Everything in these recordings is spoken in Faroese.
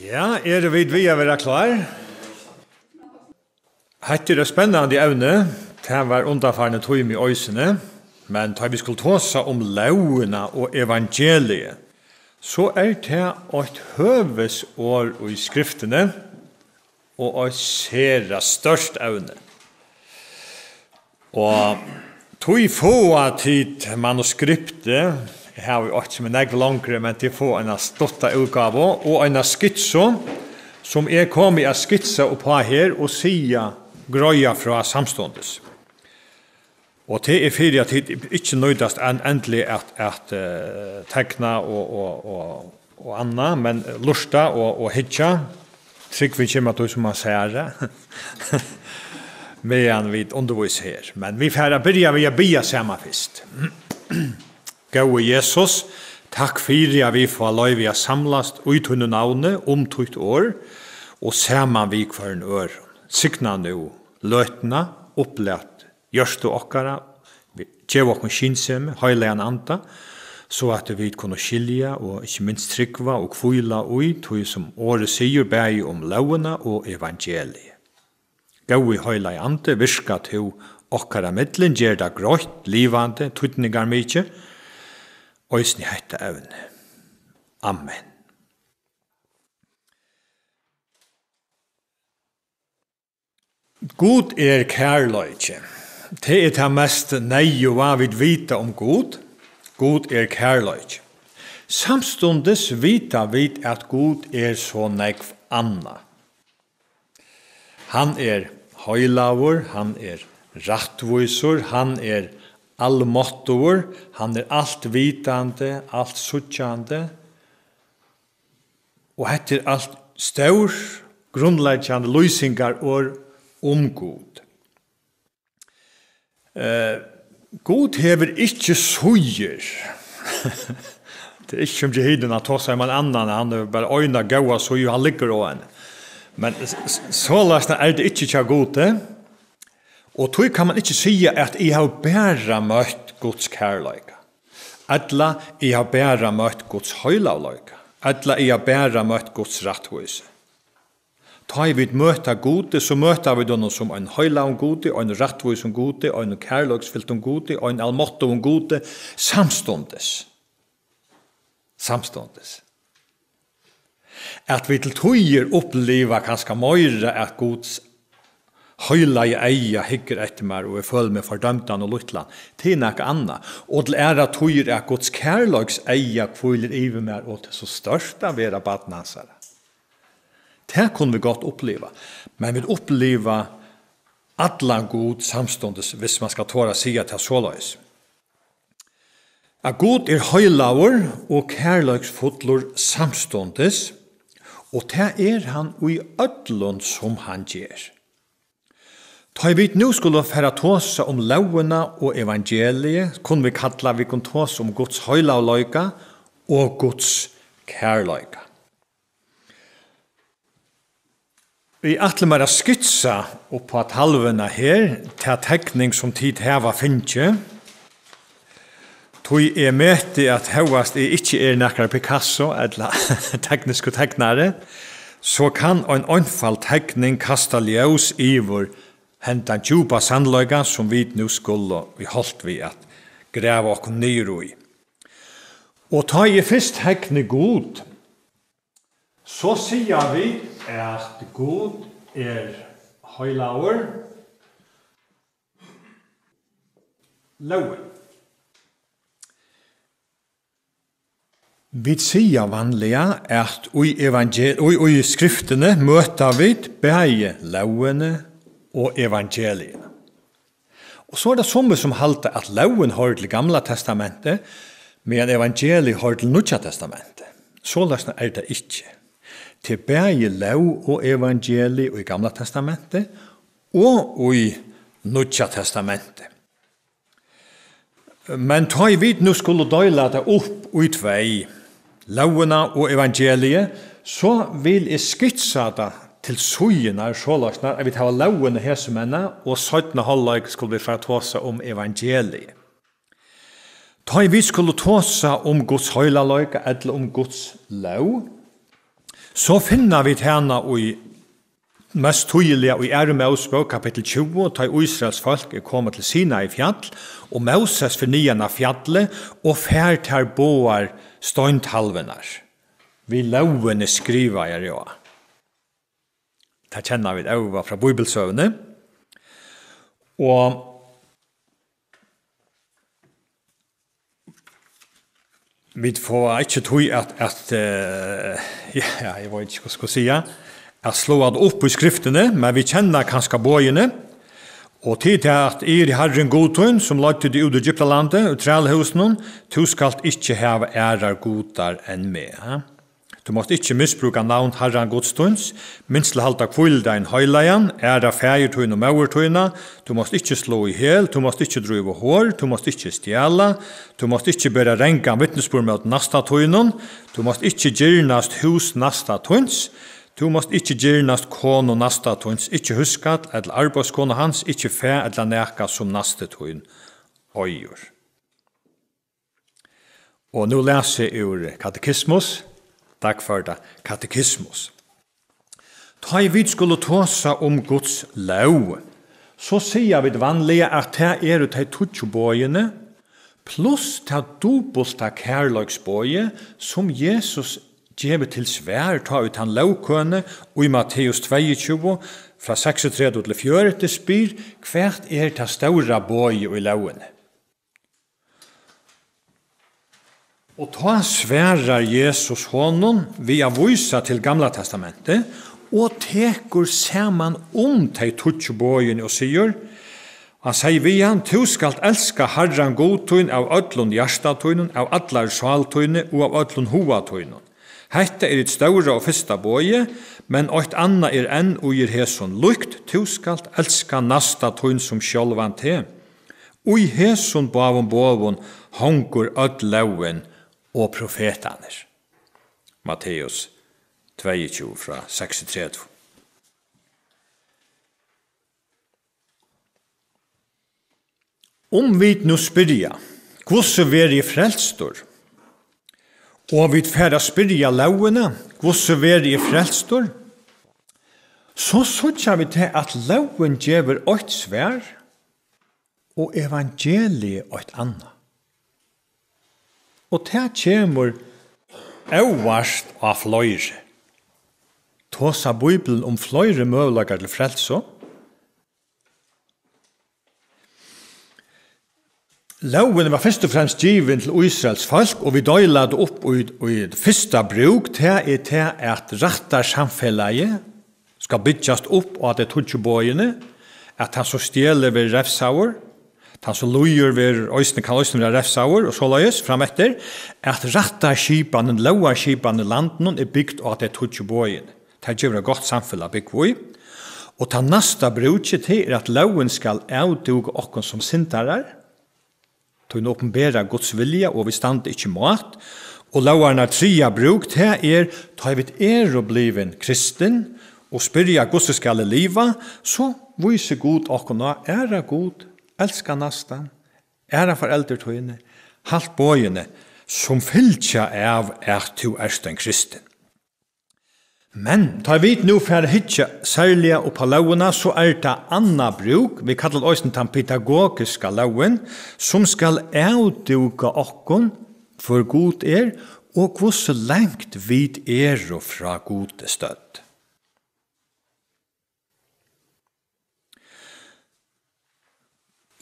Ja, det vi å være klar? Hette det spennende evne, det var underfarne tog i øysene, men da vi skulle ta seg om lovene og evangeliet, så det et høvesår i skriftene, og et sere størst evne. Og tog få tid manuskriptet, jeg har jo ikke med negve langere, men til å få en stotta utgave, og en skitso, som kom i skitsa på her, og sier grøya fra samståndes. Og til fyrir at det ikke nøydast endelig at tekna og anna, men lusta og hitja, trygg vi kommer til som man sier det, medan vi undervis her. Men vi får börja vi å bia sammen først. Gode Jesus, takk fyrir at vi får lov vi å samlast utunne navnet tutt år, og sammen vi kvar en ør. Sikna nu løtna, opplært gjørst og okkara, gjev okkur skinnsemme, høyla en anta, så at vi kunne skilja og ikke minst tryggva og kvila ui, tog som året sier bæg om lovene og evangeliet. Gau i høyla en anta, virka til okkara middelen, gjer det grått, livande, tutningar mykje, og isni hette evne. Amen. God kærløyke. Det det mest nøye hva vi vita om God. God kærløyke. Samstundes vita vi at God så nekv anna. Han høylavur, han rattvisur, han allmåttor, han alt vitande, alt suttjande, og heter alt staur, grunnleggjande lysingar og God. God hever ikke suger. Det ikke som jehiden at ta seg med en annan, han bare øyna gaua suger, han ligger over henne. Men så lasna det ikke kja gode, og tog kan man ikke sige at jeg har bæra møtt Guds kærløyga. Etla jeg har bæra møtt Guds høylavløyga. Etla jeg har bæra møtt Guds rattvise. Ta vi møta gode, så møta vi dem som en høylav gode, en rattvis gode, en kærløksfylt gode, en allmåtto gode, samståndes. Samståndes. At vi til tøyer oppleva kanskje møyre at Guds høyla i eia hikker etter meg og føler med fordømtan og luttland, til nekka anna. Og til at tøyer at Guds kærløks eia kviler iver meg og til så størst av vera badnansara. Det kunne vi godt oppleva, men vi oppleva alla god samståndes hvis man skal tåra sige til såleis. At god høylaver og kærløksfotler samståndes, og det han i ødlund som han gjør. Da vi nå skulle færa tåse om lovene og evangeliet, kunne vi kalla vi kunne tåse om Guds høylavløyga og Guds kærløyga. Vi atle mer skitsa opp på at halvene her, til tekning som tid heva finnje. Tog med til at hevast ikke nekkar Picasso, eller tekniske teknare, så kan en anfall tekning kasta ljøs ivor hentan djupa sandløyga som vi nu skulle vi holdt vi at greva okkur nyru i. Og ta fyrst tekning god, så sier vi at God høylaver, loven. Vi sier vanlige at i skriftene møter vi begge lovene og evangeliene. Og så det somme som halte at loven hører til Gamla testamentet, men evangeliet hører til Nutja testamentet. Så løsne det ikke. Til begge lov og evangeliet i Gamla testamentet og i Nutja testamentet. Men ta i vid nå skulle døyla det opp ut vei lovene og evangeliet, så vil jeg skitsa det til søgjene så løsne at vi tar lovene her som henne, og 17. halvleg skulle vi fra tåse om evangeliet. Ta i vid skulle tåse om Guds høylaløyga eller om Guds lov, Så finner vi henne i mest tydelig i Ære Mosebok kapittel 20, da Israels folk kommet til Sinai fjall, og Moses fornyan av fjallet, og fær til båar støynthalvenar. Vi lovene skriver jeg jo. Det kjenner vi det fra bibelsøvne. Og vi får ikke tog at jeg vet ikke hva jeg skal si, at slå det opp i skriftene, men vi kjenner kanskje bøyene, og tid til at i Herren godtun, som lagte det ut i Egyptalandet, og trælhusen, du skal ikke heve ærer godar enn med. Du måtte ikke misbruke navn Herren godstuns, minst til halta kvildegn høyleien, æra fægertøyne og mauertøyne, du måtte ikke slå i hel, du måtte ikke drive hår, du måtte ikke stjæla, du måtte ikke bare renka vittnesbord med nasta tøynen, du måtte ikke gyrnast hus nasta tøyns, du måste ikke gyrnast kone og nasta tøyns, ikke huskat, eller arbeidskone hans, ikke fæ eller neka som naste tøyn øyur. Og nå leser jeg ur katekismus, dagførda katekismus. Da vi skulle tåsa om Guds lov, så sier vi det vanlige at det de tutsjobøyene, pluss det dobbelta kærløksbøye som Jesus gjør til svær, ta ut han lovkøne, og i Matteus 22, fra 36 til 40, spyr hvert det større bøye i lovene. Og ta sværer Jesus honom via vysa til Gamla testamentet, og tekur saman de tutsjobøyene og sier, han sier vi han, du skal elska Herren godtøyn av ødlund hjertatøynen, av allar svaltøyne og av ødlund hovatøynen. Hetta et større og fyrsta bøye, men eit anna enn og gir heson lukt, du skal elska nasta tøyn som sjølvan te. Og i heson bavon bovon hongur öll loven og profetaner. Matteus 22 fra 36. Om vi nu spyrja, hvordan ver i frelstor? Og vi færre spyrja lovene, hvordan ver i frelstor? Så sutja vi til at loven gjever eit svær, og evangeliet eit anna. Og det kommer øverst av fløyre. Tåsa Bibelen om fløyre møvlager til frelso. Loven var først og fremst given til Israels folk, og vi døyla det opp i det første bruk til at rattarsamfellet skal bytjast opp og at det tutsjobøyene, at han så stjeler ved refsauer, han så lujer ved kan øysene være refsauer, og så løyes fram etter, at rattarskipene, lovarskipene landen bygd og at det tutsjobøyene. Det gjør et godt samfellet bygd vi. Og ta nasta bruket til at loven skal avduge okken som sintarer, til å åpenbære Guds vilja, og vi stand ikke mat. Og lovarna tria bruk til ta vi og bliven kristen, og spyrja Guds skal liva, så viser God okkona, God, elska nastan, foreldretøyene, halt bøyene, som fylltja av du en kristen. Men, ta vi nu for hitja særlige og på lovene, så det anna bruk, vi kallar oss den pedagogiska loven, som skal avduga okkon for god og hvor så lengt vid og fra gode støtt.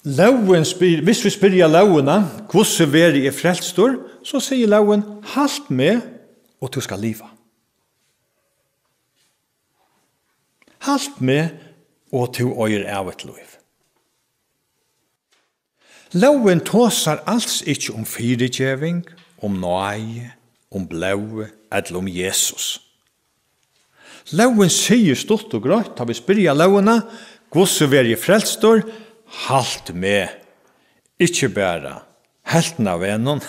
Loven hvis vi spyrja lovene, hvordan ver i frelstor, så sier loven, halt med, og du skal liva. Halt med, og du øyer av et liv. Loven tåsar alls ikke om fyrirgjeving, om nøye, om blåe, eller om Jesus. Loven sier stort og grøtt, da vi spyrja lovene, hvordan ver i frelstor, halt med, ikke bare helten av vennen,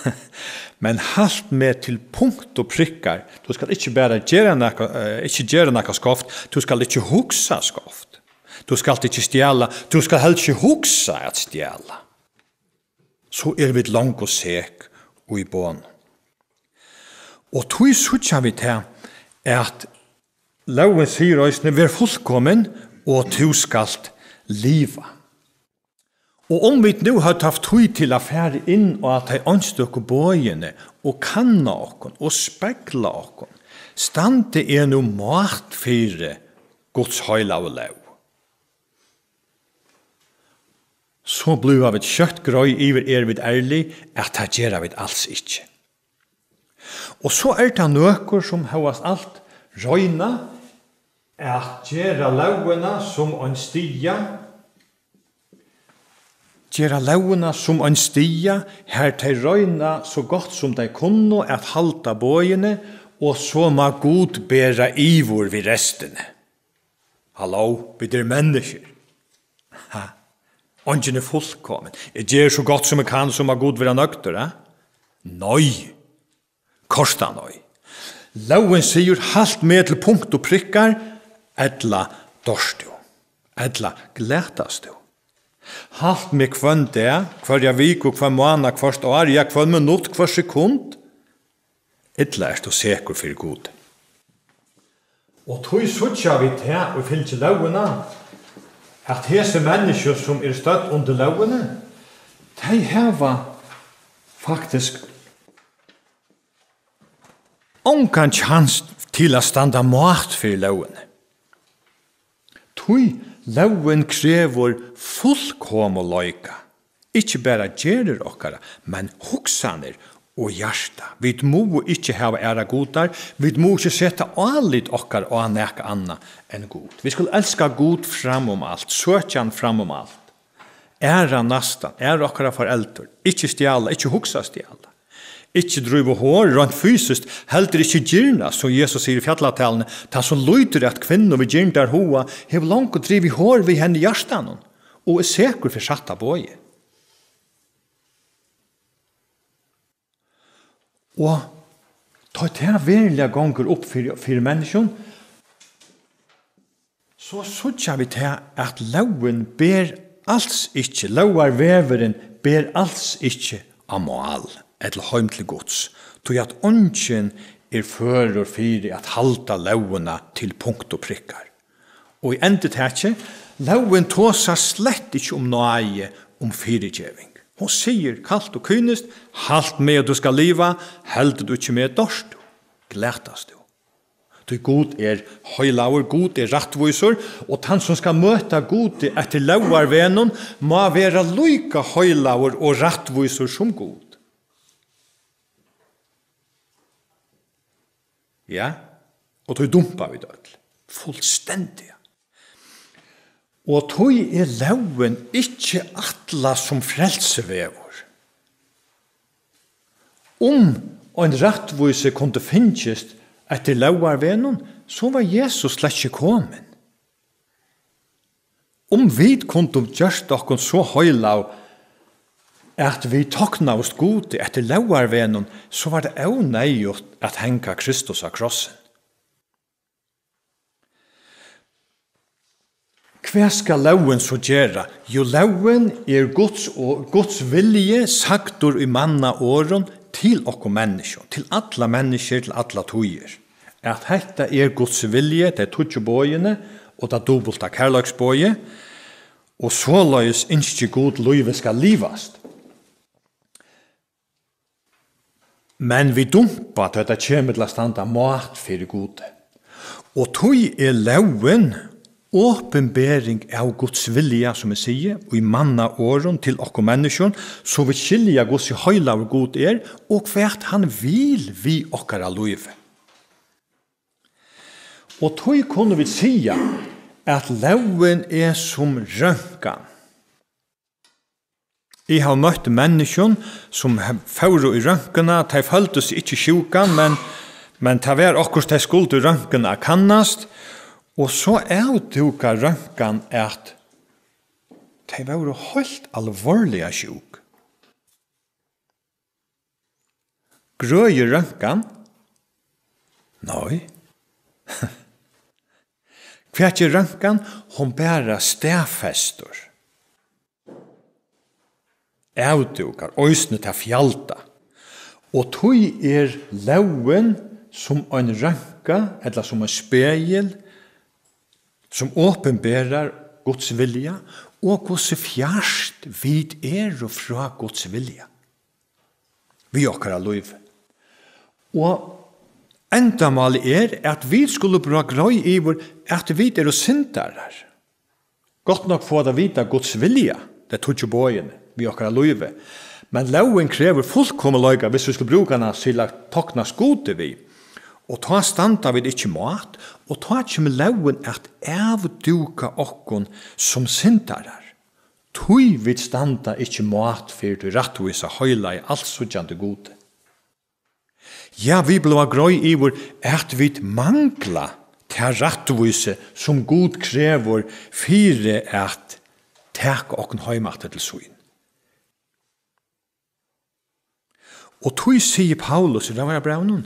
men halt med til punkt og prikkar. Du skal ikke bare gjøre noe skoft, du skal ikke huksa skoft. Du skal ikke stjæla, du skal helst ikke huksa at stjæla. Så vi langt og sek og i bån. Og tog sutja vi til at Loven sier oss, vær fullkommen, og du skalt liva. Og om vi nu har haft tid til å fære inn og at de ønsker bøyene og kanna okken og spekla okken, stande nu mat fire Guds høyla og lov. Så blir vi kjøtt grøy iver vid ærlig at det gjør vi alls ikke. Og så det nøkker som høyast alt røyna at gjøre lovene som en stia, gjøre lovene som en stia, her til røyna så godt som de kunne at halta bøyene, og så må Gud bæra ivor vid restene. Hallo, vi mennesker. Ongen fullkommen. Jeg gjør så godt som jeg kan, som må Gud være nøkter, Nøy. Korsta nøy. Loven sier halt med til punkt og prikkar, etla dorst du, etla glætast du. Halt med kvann det, hver vik og hver måned, hvert år, hver minutt, hver sekund, etla du sikker for god. Og tog suttja vi til, og fyllt lovene, at hese mennesker som støtt under lovene, de heva faktisk ongan chans til å standa mat for lovene. Tui loven krever fullkom og løyka. Ikke bare gjerer okkara, men hoksaner og hjärsta. Vi må ikke hava æra godar, vi må ikke sette alit okkar og neka anna enn god. Vi skal elska god fram alt, søkjan fram alt. Æra nastan, æra okkara foreldre, ikke stjala, ikke hoksa stjala. Ikke drive hår, rent fysisk, heldur ikke gyrna, som Jesus sier i fjallatallene, ta som lyder at kvinner vi gyrna der hoa, hev langt å drive hår vi henne hjertan, og sikker for satta bøye. Og ta det verilige ganger opp for mennesken, så sutja vi til at loven ber alls ikke, lovarveveren ber alls ikke av mål, eller heim til gods, tog at ånden fører for at halda lovene til punkt og prikkar. Og i endet her, loven tåsa slett ikke om nøye om fyrirgjeving. Hun sier kallt og kynest, halt med du skal liva, held du ikke med dorst du, glætast du. Du god høylaur, god rattvisor, og han som skal møta god etter lauarvenon, må være lyka høylaur og rattvisor som god. Ja, og du dumpa vi døll, fullstendig. Og tog loven ikke atla som frelsevever. Om en rattvise kunne finnes etter lovarvenon, så var Jesus slett ikke kommet. Om vi kunne gjøre dere så høylav at vi tokna oss gode etter lovarvenon, så var det også nøyert at henga Kristus av krossen. Hva skal loven så gjøre? Jo, loven Guds vilje sagtor i manna åren til okko mennesker, til alla mennesker, til alla tøyer. At dette Guds vilje, det tøtjebøyene, og det dobbelta kærløksbøye, og så løys ikke god livet skal livast. Men vi dumpa til at det kommer til å standa mat for gode. Og tøy loven åpenbering av Guds vilja, som jeg sier, og i manna åren til okko mennesker, så vi skilja Guds høyla av god og hvert han vil vi okkara løyve. Og tog kunne vi sia at loven som rønkan. Jeg har møtt mennesker som fører i rønkene, de følte seg ikke sjukan, men det var akkurat de skulle rønkene kannast, og så avduka rønkan at de var helt alvorlige sjuk. Grøye rønkan? Nei. Hva rønkan? Hon bæra stafestor. Avdukar, òsne til fjalta. Og tog loven som en ranka, eller som en spegel, som åpenberar Guds vilja, og Guds fjerst vid og fra Guds vilja. Vi okkara liv. Og endamålet at vi skulle bra grøy i vår at vi og syndarar. Godt nok få det vita Guds vilja, det tog ikke bøyene, vi okkara liv. Men loven krever fullkommen løyga hvis vi skulle bruke henne til å tokna skode vi. Og ta standa vid ikkje mat, og ta ikkje med loven at avduka okkon som syndarar. Tui vid standa ikkje mat fyrir du rattvisa høyla i alt suttjande gode. Ja, vi blå grøy i vår at vi mangla til rattvise som god krever fyrir at teka okkon høymate til suin. Og tui sier Paulus i Romarbrevnen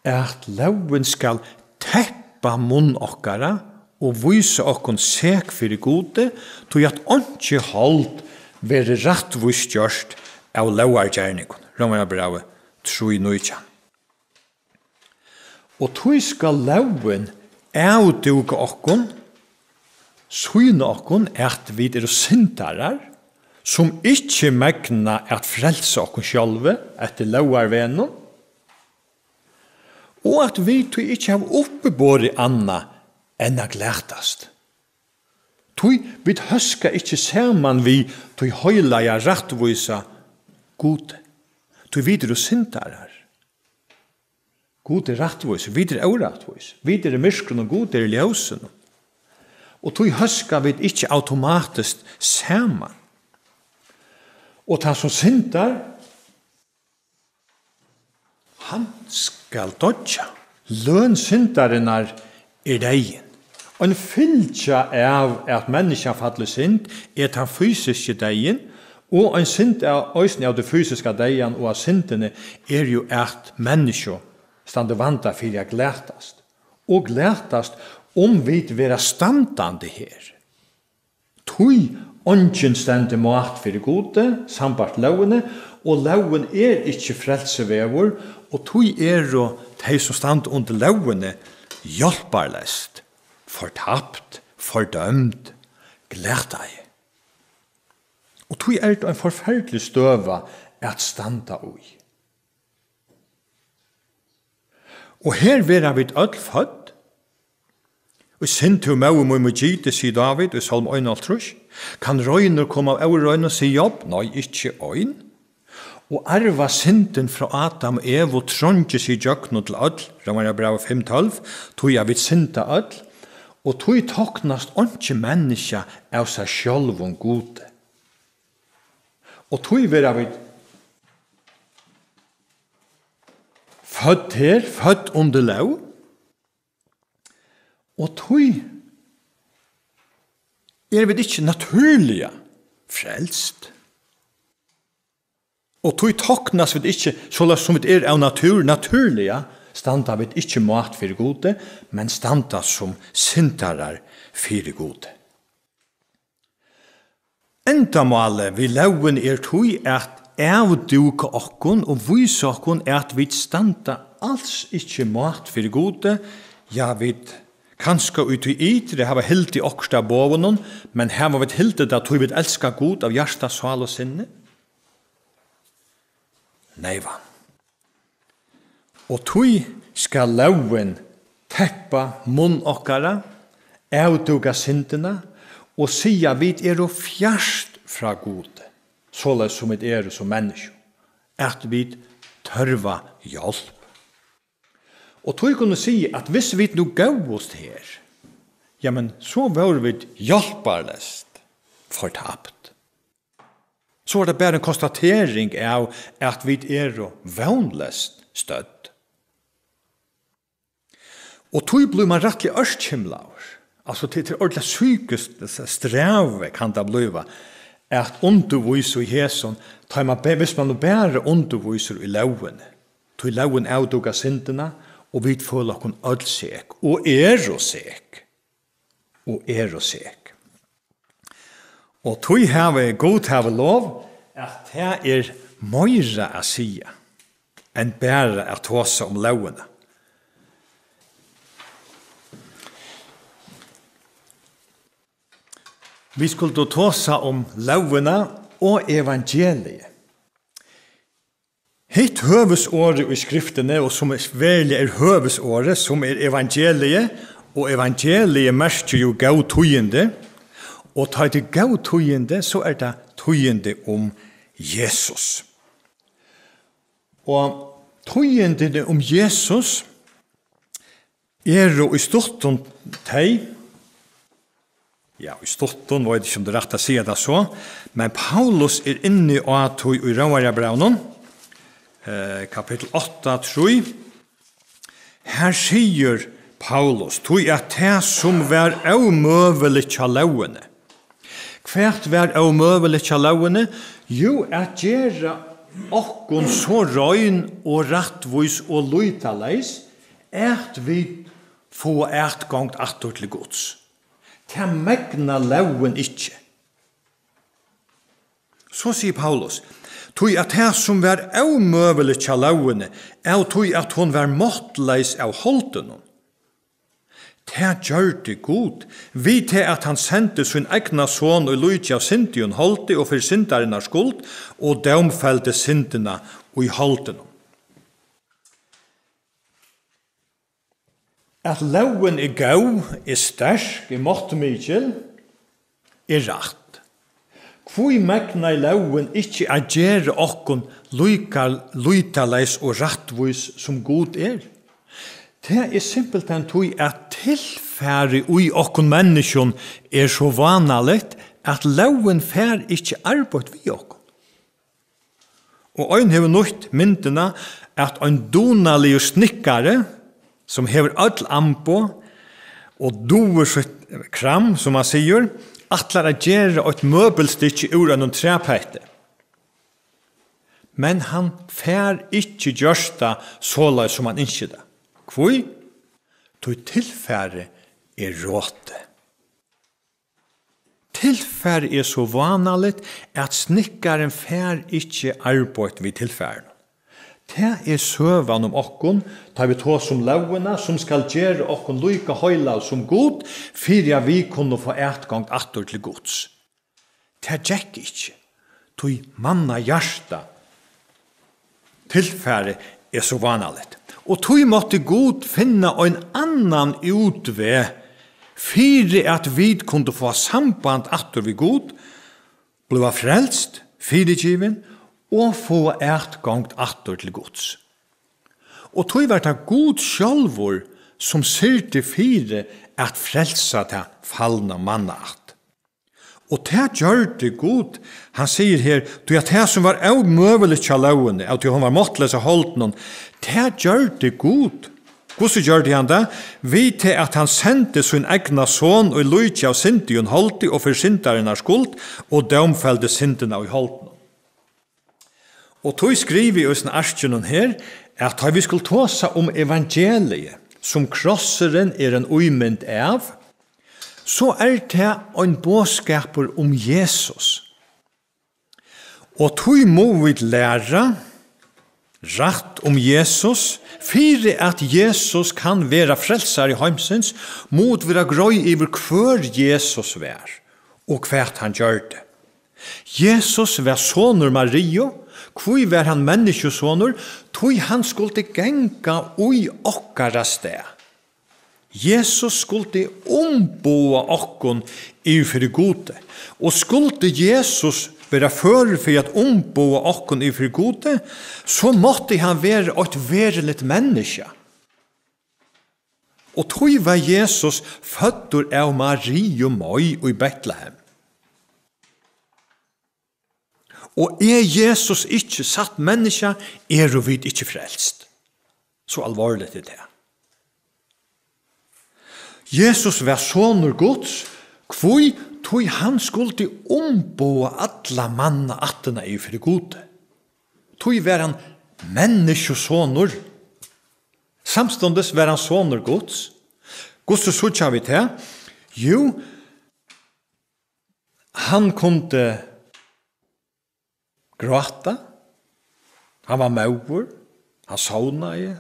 at loven skal teppa munn okkara og vise okkon sek fyrir gode, tui at ontje hold vere rattvist gjørst av lovargjerningon. Romarbrevnen 3:19. Og tui skal loven avduga okkon, syne okkon at vi syndarar, som ikkje megna at frelse okkon sjálve etter lovarvenon, og at vi tui ikkje har oppebori anna enn a glætast. Tui vi høska ikkje saman vi tui høylaja rattvisa gode. Tui videre syndarar. Gode rattvisa, videre aurattvisa. Videre myskron og gode ljøsen. Og tui høska vi ikkje automatisk saman. Og han som syndar, han skal dodja. Løn syndarinnar degin. Og en fylgja av at menneska fattler synd den fysiske degin, og en synd av òsne av det fysiske degin og av syndene jo at menneska stande vanta fyrir å glætast. Og glætast vi vera standande her. Tui ongen stende mat fyrir gode, sambart lovene, og loven ikkje frelsevevor, og tui og de som stand under lovene hjelparlest, fortapt, fordømt, glætai. Og tui det en forferdelig støva at standa ui. Og her vera vi öll fødd, og sint til meg og må gite, sier David, i Salm 1:3, kan røyner komme av røyner og si jobb? Nei, ikke øyn. Og arva sinten fra Adam og Eva og tronje seg jøkno til øll, Romerbrev 5:12, tog jeg vidt sinta øll, og tog toknast ikke menneska av seg sjølv og gode. Og tog vera vidt født her, født under lov, og tog vi ikke naturlige frelst. Og tog toknas vi ikke, så som vi av naturlige, standa vi ikke mat for gode, men standa som syndarar for gode. Endamålet vi loven tog at avduka okkon og vise okkon at vi standa alls ikke mat for gode, ja, vi kanskje ut i ytre hava hilt i oksta bovenon, men hava vi hilt det at vi vil elska god av hjärsta, sval og sinne? Nei, va. Og tui skal loven teppa munn okkara, avduga syndina, og sia vid og fjerst fra gode, såleis som vi som menneske, at vi tørva hjelp. Og tog kunne si at hvis vi nå gauost her, ja, men så var vi hjelparlest fortapt. Så var det bare en konstatering av at vi vannlest stødd. Og tog blir man rettelig ørskimlaur. Altså til ordentlig sykest strave kan det bliva at underviser i hæson, hvis man bare underviser i lovene, tog loven avduga syndene, og vi føler oss øll sek, og og sek, og sek. Og tog have god have lov, at det møyre å sia, enn bare å tåse om lovene. Vi skulle då tåsa om lovene og evangeliet. Hitt høvesåret i skriftene, og som virkelig høvesåret, som evangeliet, og evangeliet merker jo gav tøyende, og tar det gav tøyende, så det tøyende om Jesus. Og tøyende om Jesus jo i storten teg, ja, i storten var det ikke om det rett å si det så, men Paulus inne i tøy i Røvarjabraunen, kapittel 8, 3. Her sier Paulus, tøy at det som var omøvelig til lovene. Hvert var omøvelig til lovene? Jo, at gjøre okkon så røyn og rettvis og løytaleis, at vi få gatgangt atter til Guds. Det megna loven ikke. Så sier Paulus, tøy at det som var omøvelig til lovene, tøy at hun var måttleis av holden. Det gjør det god. Vi til at han sendte sin egna son og lydde av syndion holde og for syndaren av skuld, og domfelte syndene og i holden. At loven gau, sterk, måttmykjel, rett. Hvor megna i loven ikke gjøre okkon lytaleis og rettvis som god Det simpelthen tog at tilfære ui okkon menneskjon så vanligt at loven fær ikke arbeid vi okkon. Og ein hever nødt myndena at ein donalig snikkare som hever all ampo og dover sitt kram, som man sier, atlar a gjere et møbelstykke ur en trepeite. Men han fær ikke gjørsta såla som han ikke det. Hvor? Tog tilfære råte. Tilfære så vanligt at snikkaren fær ikke arbeid vid tilfæren. Det søvan om okkon, tar vi tå som lovene, som skal gjøre okkon lykke høyla som god, fyrir vi kunne få etgang atter til gods. Det gjekk ikke. Tog manna hjärsta. Tilfære så vanligt. Og tog måtte god finna en annan utve, fyrir at vi kunne få samband atter vi god, bliva frelst, fyrirgiven, og få etgangt atter til gods. Og tog var det god sjálvor som syrte fire at frelsa til fallna mannaat. Og det gjør det god. Han sier her, du at det som var omøvelig til lovene, at hun var måttløs av holden, det gjør det god. Hvordan gjør det han da? Vi til at han sendte sin egna son og lydde av syndion holdt og for syndaren av skuld, og domfelte syndene av holden. Og tog skriver i oss arskjønnen her, at vi skulle tåse om evangeliet, som krosseren en uimynd av, så det en bådskaper om Jesus. Og tog må vi lære rett om Jesus, for at Jesus kan være frelser i heimsens, mot være grøy over hver Jesus var, og hvert han gjør det. Jesus var sonur Mario, hvor var han menneskesåner, tog han skulle genga ui okkara sted. Jesus skulle omboa okkon i fyrir gode, og skulle Jesus være fører for at omboa okkon i fyrir gode, så måtte han være et veriligt menneske. Og tog var Jesus fødder av Marie og Møy i Betlehem. Og Jesus ikke satt menneske, og vi ikke frelst. Så alvorlig det. Jesus var sonur Guds, hvor tog han skulle omboa alla manna attena i fyrir gode. Tog var han menneskesonur. Samstundes var han sonur Guds. Guds så tja vi til? Jo, han kunde gråta. Han var maur. Han sauna i.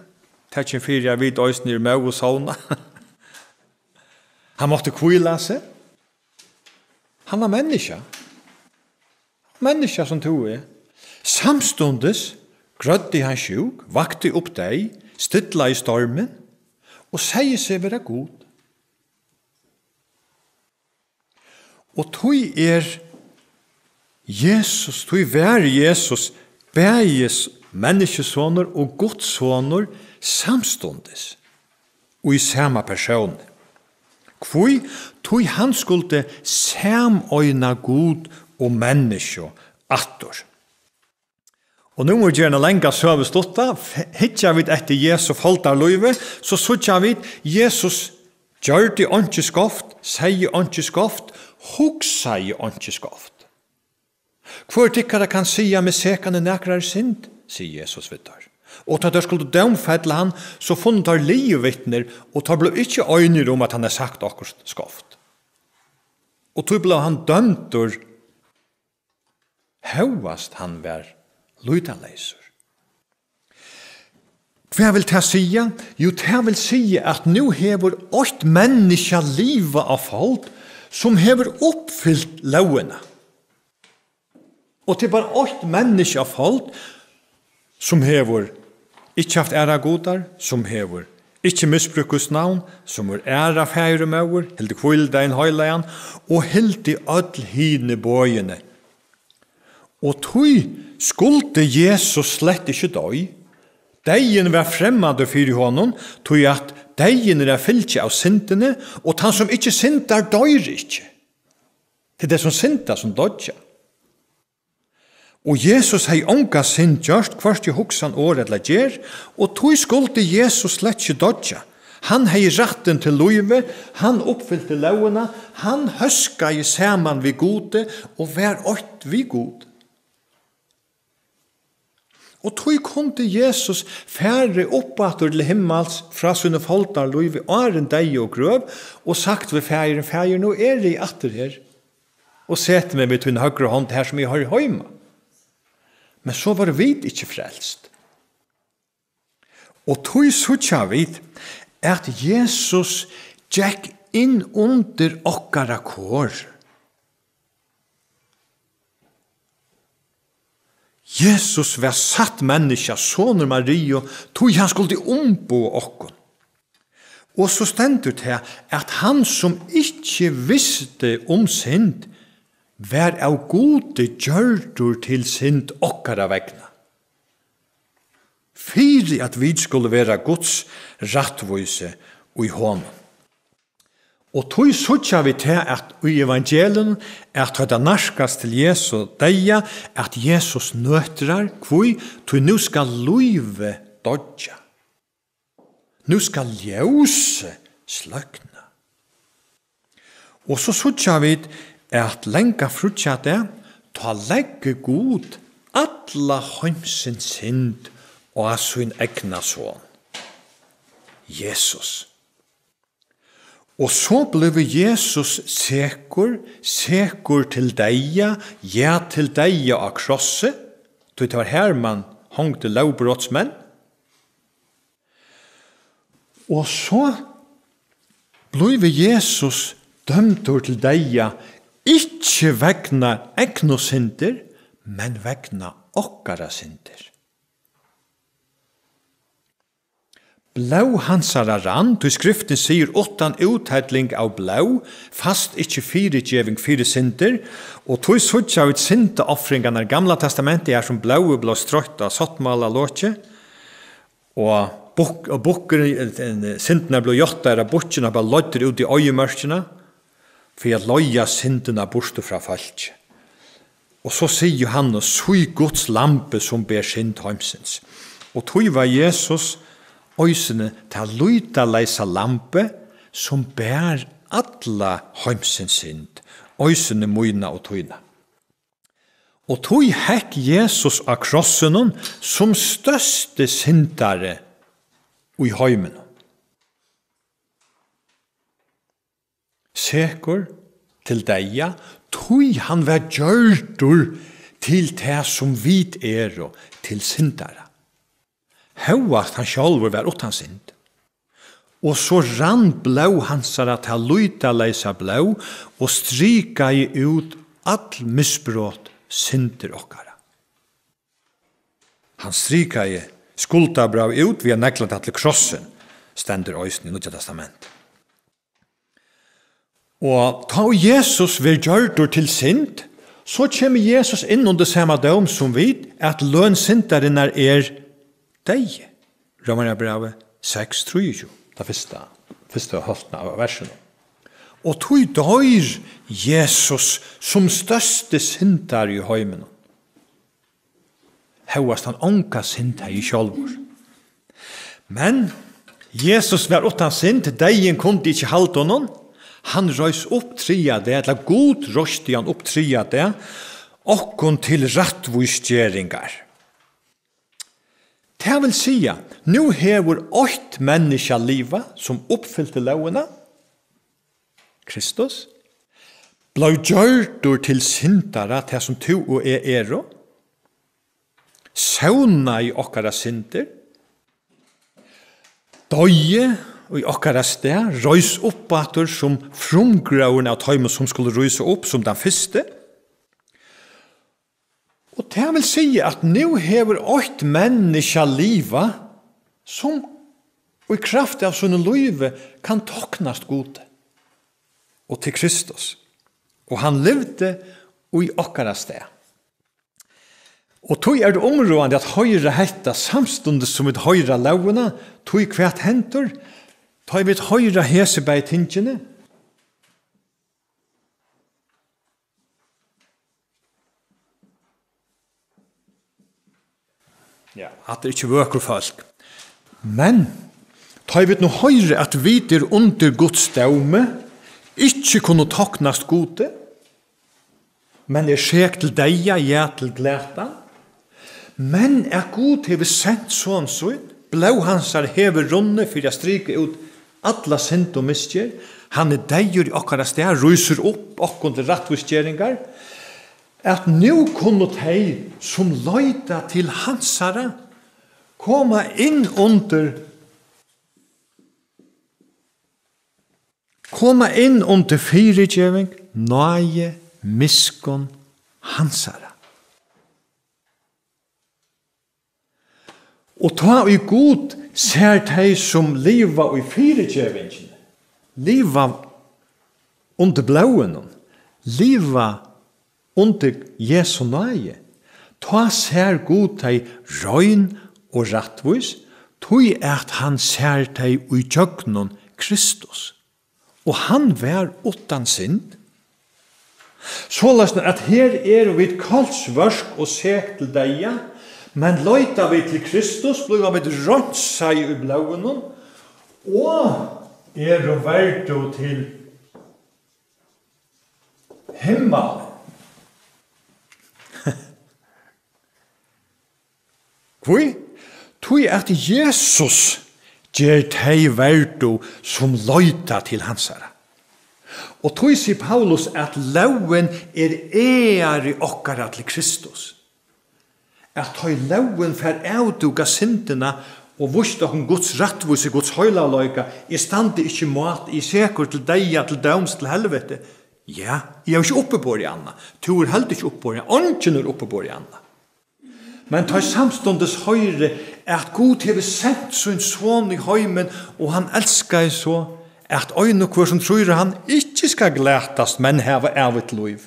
Tekjen fyrir jeg vidt òsnir maur og sauna. Han måtte kvila seg. Han var människa. Människa som tog är. Samstundes grødde han sjuk, vakte opp deg, stilla i stormen, og sier seg være god. Og tog Jesus, tog vær Jesus, bæges menneskesåner og godsåner samstundes, og i samme person. Kvoi tog han skulle samøyna god og menneske attor. Og nå må vi gjerne lenga søvestotta, hittar vi etter Jesus foltar løyve, så suttar vi Jesus gjør det ikke skoft, sier ikke skoft, hugsa i ikke skoft. Hvor tykkere kan sia med sekane nekrar synd, sier Jesus vittar. Og da der skulle dømfedle han, så funnet der livvittner, og da ble ikke øyner om at han har sagt akkurat skoft. Og da ble han dømter, høyast han var lydanleiser. Hva vil det si? Jo, det vil si at nå hever 8 mennesker livet av folk som hever oppfyllt lovene. Og det er bare 8 mennesker av folk som hever ikke haft æra godar, som hever ikke misbrukes navn, som er æra fære møver, hilde kvildein høyleien, og hilde ødel hine bøyene. Og tog skulle Jesus slett ikke døy. Deien var fremmede for honom, tog at deien er fyllt av syndene, og han som ikke synder døyr ikke. Det er det som synder som dødja. Og Jesus hei onga synd gjørst kvart i hoksan år eller gjer, og tog skulle Jesus slett ikke dødja. Han hei retten til løyve, han oppfyllte lovene, han høska i saman vi gode, og vær 8 vi gode. Og tog kunde Jesus færre oppater til himmels fra sine foltar løyve åren deg og grøv, og sagt ved færen, nå er jeg atter her, og sette meg med til høyre hånd her som jeg har i høyma. Men så var vi ikke frelst. Og tog sutja vi at Jesus gikk inn under okkara kår. Jesus var satt menneska, soner Mario, tog han skulle ombo okkon. Og så stendur det at han som ikke visste om synd, vær av gode gjørdur til synd okkara vegna. Fyri at vi skulle være Guds rattvise og i hånden. Og tog sutja vi til at i evangelium at det narskast til Jesus deia at Jesus nøtrar kvui tog nu skal luive dodja. Nu skal ljøse sløkna. Og så sutja vi at lenga frutja det ta legge god alla heimsin synd og sin egna son. Jesus. Og så blev Jesus sekur til deia, ja til deia av krosset, det var her man hongte lovbrottsmenn. Og så blev Jesus dømtur til deia, ikke vegna egnosynder, men vegna okkara synder. Blau hansara rann, til skriften sier 8 utheidling av blau, fast ikkje firegjeving 4 synder, og tog sutja ut syndeoffringarna i Gamla testamentet er som blau blå strøtt av sottmala låtje, og syndene blå gjottar av bortjena blå lødder ut i øyemørkjena, for at løya syndene borte fra falsk. Og så sier Johannes, sui Guds lampe som ber synd heimsins. Og tog var Jesus øysene til lyta leisa lampe som bær alla heimsins synd, øysene moina og tøyna. Og tog hekk Jesus av krossen som største syndare i heimen. Sekur til deia, tog han var gjørdur til det som vit og til syndare. Høyast han sjálfur var utan synd. Og så rann blå hansara til luita leisa blå, og strika I ut all misbrot synder okkara. Han strika I skulda brav ut via neglat til krossen, stendur øysen I Nya Testament. Og ta Jesus vil gjørdur til synd, så kommer Jesus inn under samme dom som vid, at lønsyndaren deg. Romarabrevet 6:23, det første halvten av versen. Og tog døyr Jesus som største syndar I heimen. Hevast han onka synd I sjálfur. Men Jesus var utan synd, deigen kunde ikke halde honom. Han røys opp tria det, eller god røyste han opp tria det, okkon til rattvistgjeringar. Det vil sia, nu hever 8 menneska liva som oppfylte lovene, Kristus, blei gjørdur til syndara til som to og ero, sauna I okkara synder, døye og I okkara sted, røys opp atur som frumgrauren av tøymen som skulle røyse opp som den første. Og det vil si at nu hever 8 menneska liva som og I kraft av sånne livet kan toknast gode og til Kristus. Og han levde og I okkara sted. Og tog det områdende at høyre hetta samstundes som vi høyre lovene, tog hvert hentur, tog vi høyre hesebei tingene. Ja, at det ikke vøker folk. Men, tog vi nå høyre at vi under Guds staume, ikke kunne toknast gode, men skjek til deia, ja til gleta. Men god hever sendt sånn sånn, blå hansar hever runne for å stryke ut alla synd og misgjer. Han deier I okkara sted, ryser opp okkon til rattvistgjeringar, at nu kunne de som løyta til hansara komma inn under fyrirgjeving, nøye, miskon, hansara. Og ta I god ser de som liva I fyrirgjevingen, liva under blåen, liva under Jesu nøye. Ta ser god de røyn og rattvis, tog at han ser de I jøgnen Kristus. Og han var utan synd. Så løsner at her vi kaldsvørsk og sek til deia, men løyta vi til Kristus, blir vi røntsa I blåen, og verdt til himmelen. Hvor? Tog at Jesus gjør de verdt som løyta til hansara. Og tog sier Paulus at loven I okkara til Kristus. At høy loven fer avduga syndena og vursta om Guds rattvise, Guds høylaløyga, stande ikke mat, sekur til deia, til døms, til helvete. Ja, jeg ikke oppe på det anna. Du heller ikke oppe på det, ånden oppe på det anna. Men ta samstundes høyre at Gud hever sendt sin son I heimen, og han elskar så at øyne hver som tror han ikke skal glætast, men heva evet liv.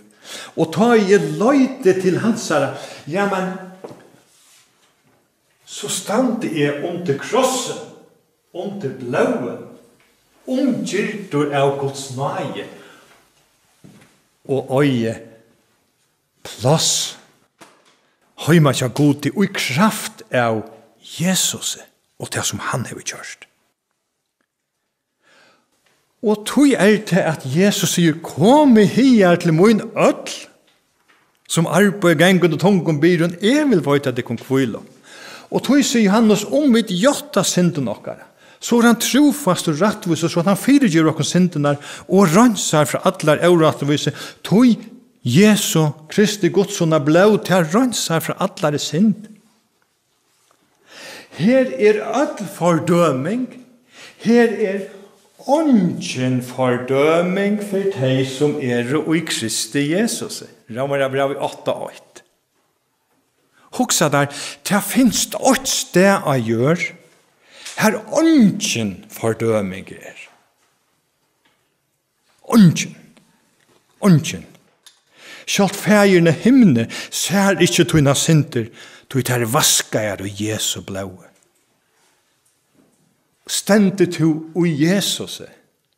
Og ta løyte til hansara, ja, men så stande under krossen, under blåen, omgyrdur av Guds nøye, og øye plass, høyma tja godi, og I kraft av Jesus, og det som han har gjort. Og tog til at Jesus sier, kom her til min ødel, som arbeid gengen og tungen byren, vil vite at det kan kvile. Og tog sier Johannes mitt hjotta synden okkara. Så han trofast og rattvis, så han fyrirgjør okkar syndene, og rønsar fra atler eurattvis, tog Jesu Kristi Gudsson blå til rønsar fra atler synd. Her all fordøming, Her ungen fordøming for de som i Kristi Jesus. Romerbrevet 8:8. Hugsa der, det finnes et sted å gjøre, her ungen fordøming Ungen. Sjalt fægerne himne ser ikke tøyna synder, tøy tar vaska og Jesu blaue. Stendte du i Jesus,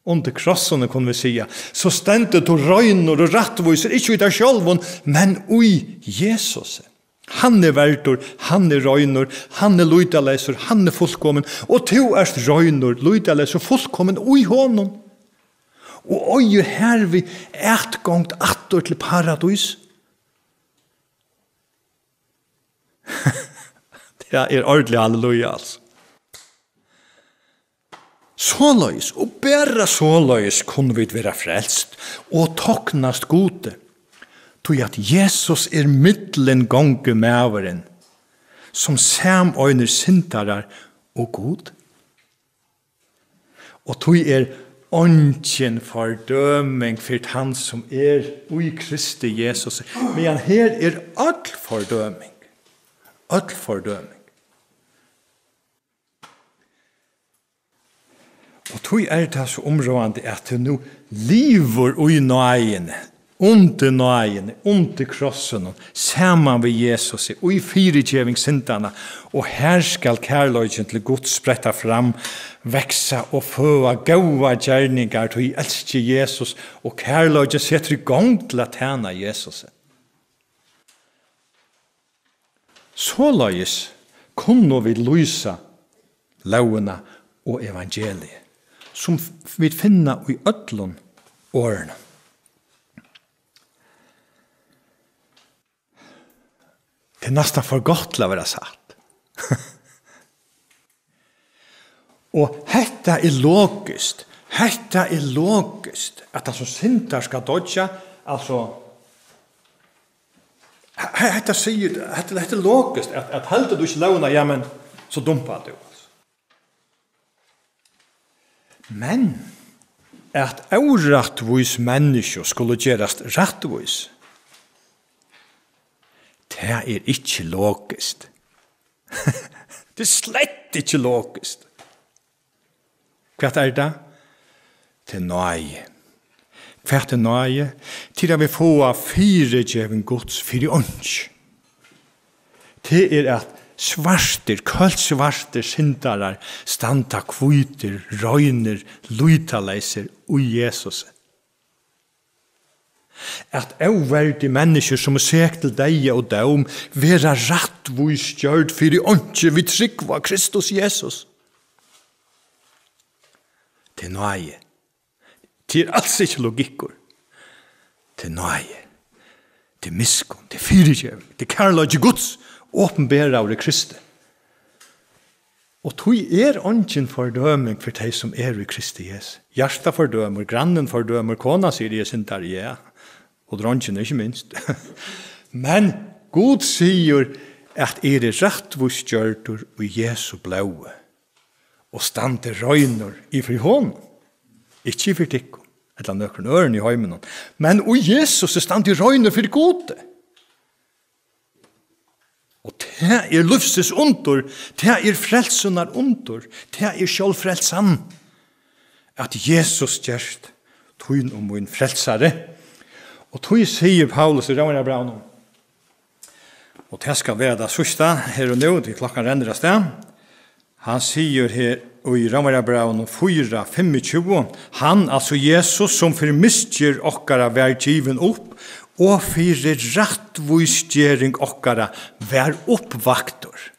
under krossene kunne vi sige, så stendte du røyner og rattviser, ikke i deg sjølven, men i Jesus. Han verdur, han røyner, han lydaleser, han fullkommen, og du røyner, lydaleser, fullkommen i honom. Og øye her vi gongt atter til paradis. Det ordentlig halleluja, altså. Såløys, og bare såløys kunne vi være frelst, og toknast gode, tog at Jesus middelen gonge mæveren, som samøyner sintarar og god. Og tog ungen fordøming for han som i Kristi Jesus. Men her all fordøming. All fordøming. Og tog det så områdende at du nå lever i nøyene, under nøyene, under krossen, sammen med Jesus, og i firegjøvingssyndene, og her skal kærløyden til Gud spretta fram, veksa og føa gaua gjerningar til å elske Jesus, og kærløyden setter i gang til å tjene Jesus. Såleis kunne vi lysa lovene og evangeliet, som vi finner i ødlån årene. Det nesten for godt til å være sagt. Og hetta logisk. Hetta logisk. At altså synder skal dodja, altså hetta sier, hetta logisk, at heldur du ikke lovna, ja, men så dumpa du. Men at avrattvis mennesker skulle gjerast rattvis, det ikke logisk. Det slett ikke logisk. Hva det? Til nøye. Hva nøye? Til at vi får firegjøven Guds fire ånds. Det at svarter, kølsvarter syndarar, standa kviter, røyner, lytaleiser og Jesus. At avverdige mennesker som søkt til deg og døm, være rattvis gjørt for i åndsje vi trykva Kristus Jesus. Til nøye. Til alls ikke logikker. Til nøye. Til miskunn, til firegjøving, til kærløyde Guds, åpenbæra av det Kristi. Og tog ånden fordøming for de som i Kristi Jesus. Hjersta fordømer, grannen fordømer, kona sier jeg sin der, ja. Og dronjen ikke minst. Men Gud sier at rettvis gjørtur i Jesu blaue, og stande røyner i fri hånd, ikke i firtikkum, eller nøkron øren i heimen, men i Jesus stande røyner for gode. Og det livses under, det frelsunar under, det sjølvfrelsan, at Jesus gjerst tøyn om min frelsare. Og tøy sier Paulus i Romerbrevet, og det skal være det sørste her og nå, til klokken renner av sted. Han sier her i Romerbrevet 4:25, han, altså Jesus, som for misgjør okkara vær given opp, og for rattvisgjering okkara vær oppvaktor.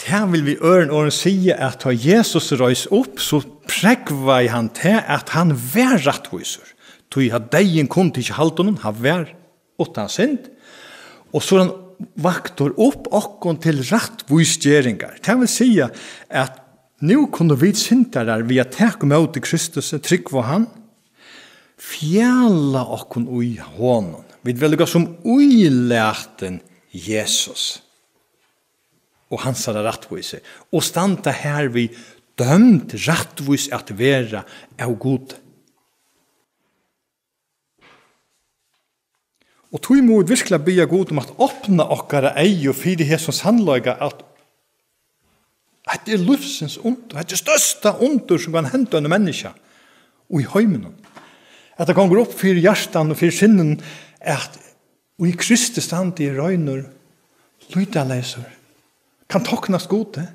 Det vil vi åren sige at da Jesus røys opp, så prekva han til at han vær rattviser. Tog at deien kunne ikke halte honom, han vær utan synd. Og så han vaktor opp okkon til rattvisgjeringar. Det vil sige at nå kunne vi syndere via tek mot Kristus, tryggva han, fjalla okkon ui honom. Vi vil lukka som uilæten Jesus. og hans er rattvise, og standa her vi dømt rattvis at vera av god. Og tog må vi virkelig be god om at åpne okkara ei og fyre her som sannløyga at det er livsens under, det er største under som kan hente en menneske og i heimen. At det kommer opp for hjertan og for sinnen at og i Kristi stand i røyner lydaleser kan toknas gode.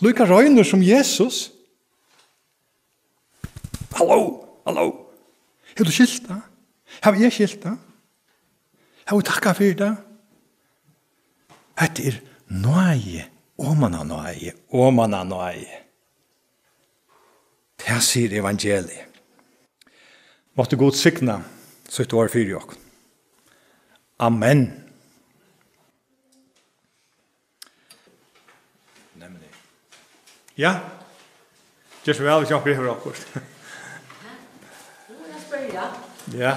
Lyka røyner som Jesus. Hallo. Har du skilta? Har jeg skilta? Har vi takka for det? Det er nøye. Åmanna nøye. Det sier evangeliet. Måtte god signa så et år fyrir jokk. Amen. Nemlig. Ja. Gjør så vel, hvis jeg ikke hører akkurat. Nu må jeg spørre. Ja.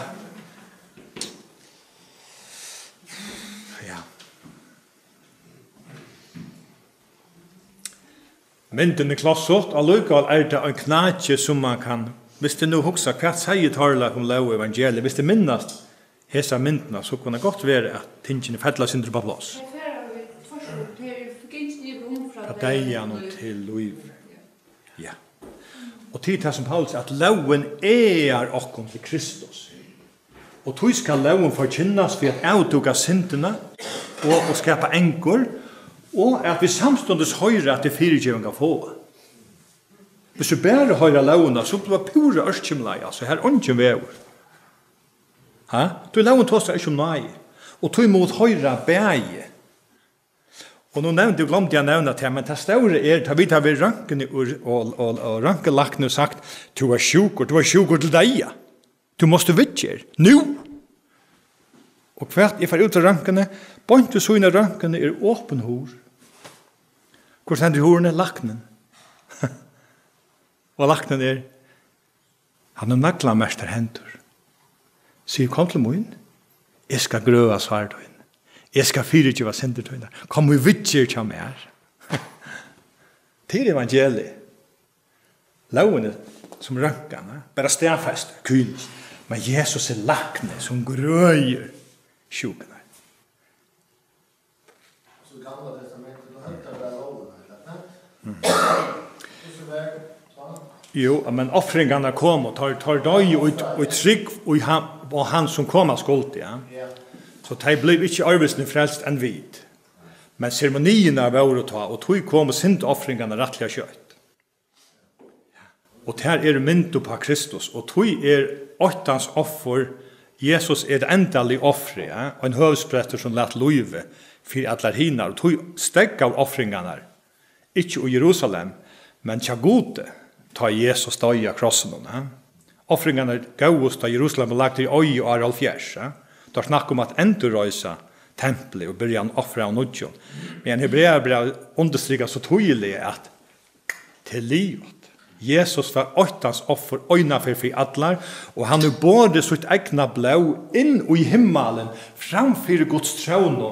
Mynden klassort, allukal det en knatje som man kan, hvis det nu huksa, hva sier tarla om lov evangeliet, hvis det minnast hesa myndena, så kunne det godt være at tingene fettla sindre på plass. At deian og til liv. Ja. Og tid til som Paulus at loven okkom til Kristus. Og tog skal loven forkynnas for at avtuga syndene og skapa enkor, og at vi samstundes høyre at det fyrirgjøring kan få. Hvis vi bare høyre lovene, så blir det pure ørskimleie, altså her ånden vever. Du loven tås ikke om nøye, og tog imot høyre bæge. Og nå nevnte jeg glemt jeg nevne til, men det større da vi tar vi rankene og rankelakene og sagt, du er sjukur til deg. Du måste vidtjer, nu! Og hvert jeg får ut av rankene, bort til sånne rankene åpen hår. Hvor sender hårene? Laknen. Og laknen han naglamester hendur. Sier, kom til mun, jeg skal grøva svardøyne. Jeg skal fyrirgjøva sendetøyne. Kom og vidtjer til meg. Til evangeliet. Lovene som rankene, bare stedfest, kynest. Men Jesus lakne som grøyer sjukene. Så gamla testamentet, då hämtar det loven, eller? Jo, men offringarna kom og tar døy og trygg og han som kom av skuld, ja. Så de ble ikke arbeidsne frelst enn vid. Men ceremoniene var å ta, og tog kom og sint offringarna rettelig kjøtt. Og der myndet på Kristus, og tog åttans offer. Jesus det endelige offre, ja? Og en høvspretter som lett løyve for atler hinner, og tog stegg av offringene, ikke i Jerusalem, men tja gode, ta Jesus døy av krossen. Ja? Offringene gavest av Jerusalem og lagt i øy og Aral Fjers. Ja? Da snakk om at endurrøysa tempelet og begynne å offre av nødjon. Men Hebreer ble understryket så tydelig at til livet, Jesus var åttans offer, øyna for atlar, og han både sitt egna blå inn i himmelen, framfyr Guds trone,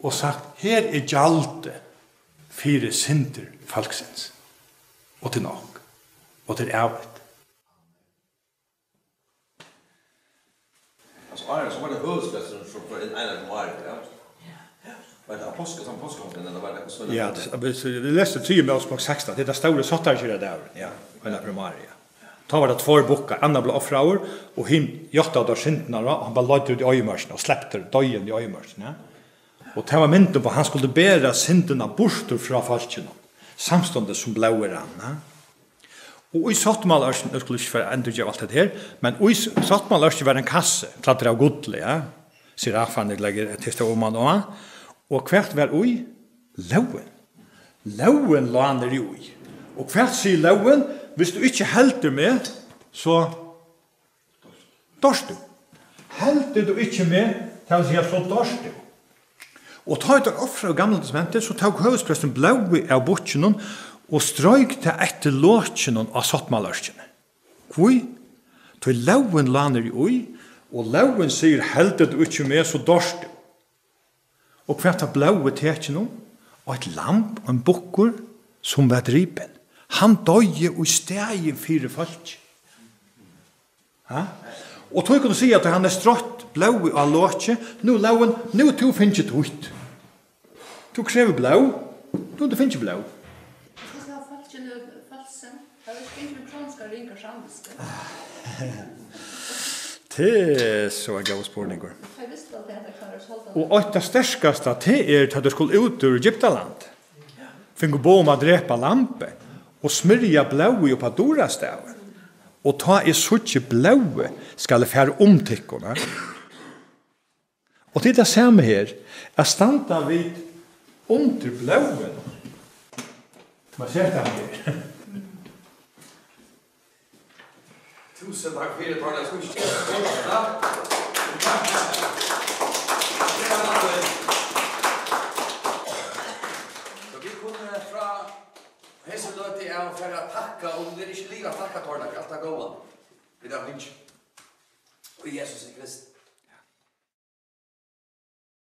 og sagt, her gjaldt fire synder falksins, og til nok, og til evet. Så var det høvdspressen for en ene som var det, ja. Var det påskekompen, eller var det sånn? Ja, det leste 10 med oss på 16, det store sattarkjøret der, ja, en av primaria. Da var det 2 bokker, Anna ble offrauer, og hun gjørte av syndene, og han bare lødde ut i øyemørsen, og slepte døyen i øyemørsen, ja. Og det var mynten på, han skulle bære syndene bort fra falskene, samståndet som blåer han, ja. Og i sattmalørsen, jeg skulle ikke få enda gjøre alt det her, men i sattmalørsen var en kasse, klatre av godlig, ja. Sier Afan, jeg legger til stedet om han og og hvert var ui? Loven. Loven la han i ui. Og hvert sier loven, hvis du ikke helter med, så dørst du. Helter du ikke med, til å si så dørst du. Og ta ut av offre av gamle testamentet, så tok høvdspresten blåi av bortjenen, og strøyk til etter låtjenen av sattmalørskjene. Hvor? Til loven la han i ui, og loven sier, helter du ikke med, så dørst du. Og hvert av blåe tekene og et lamp og en bukkur som var dripen. Han døye og stegi fire folk. Ja? Og tog kunne si at han strått blå av låtje, nu lauen, nu to finnes ikke ut. Du krever blå, nu det finnes ikke blå. Så sa folkene falsen. Det var ikke en kronska ringer samviske. Det så en gav spårningar. Jeg visste at det klarer sånn. Og ett av sterskaste det at du skulle ut ur Egyptaland. Fingo bo om å drepa lampe og smyrja blåi oppa dorastaven. Og ta suttje blåi skal fære omtikkene. Og det samme her er standa vid under blåi. Man ser det her. Tusen takk for det, Tarna. Jeg skulle ikke så vi kommer fra Heseløti av for å takke, og det ikke livet å takke, Tarna, for alt det gode. Vi da finnes. Og Jesus Krist.